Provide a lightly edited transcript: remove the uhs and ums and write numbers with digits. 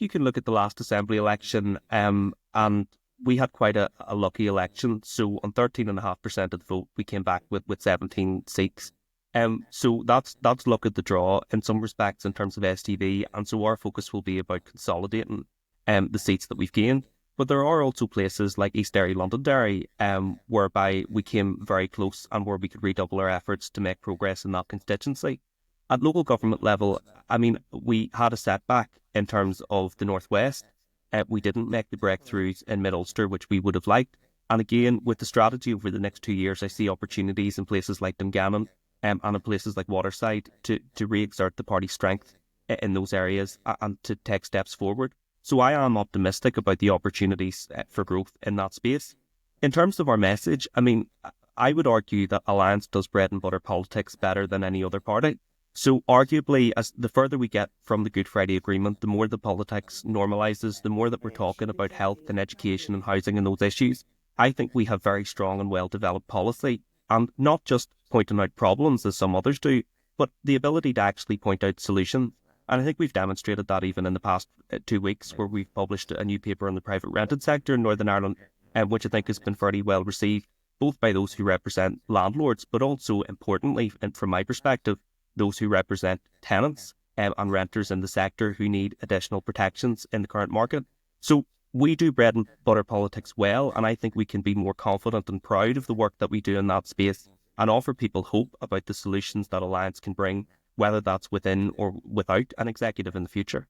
you can look at the last Assembly election, and we had quite a lucky election. So on 13.5% of the vote, we came back with 17 seats. So that's luck at the draw in some respects in terms of STV, and so our focus will be about consolidating the seats that we've gained. But there are also places like East Derry, Londonderry, whereby we came very close and where we could redouble our efforts to make progress in that constituency. At local government level, I mean, we had a setback in terms of the Northwest. We didn't make the breakthroughs in Mid-Ulster, which we would have liked. And again, with the strategy over the next 2 years, I see opportunities in places like Dungannon and in places like Waterside to re-exert the party's strength in those areas and to take steps forward. So I am optimistic about the opportunities for growth in that space. In terms of our message, I mean, I would argue that Alliance does bread and butter politics better than any other party. So arguably, as the further we get from the Good Friday Agreement, the more the politics normalises, the more that we're talking about health and education and housing and those issues. I think we have very strong and well-developed policy, and not just pointing out problems as some others do, but the ability to actually point out solutions. And I think we've demonstrated that even in the past 2 weeks, where we've published a new paper on the private rented sector in Northern Ireland, which I think has been fairly well received, both by those who represent landlords, but also importantly, and from my perspective, those who represent tenants and renters in the sector who need additional protections in the current market. So we do bread and butter politics well, and I think we can be more confident and proud of the work that we do in that space and offer people hope about the solutions that Alliance can bring, whether that's within or without an executive in the future.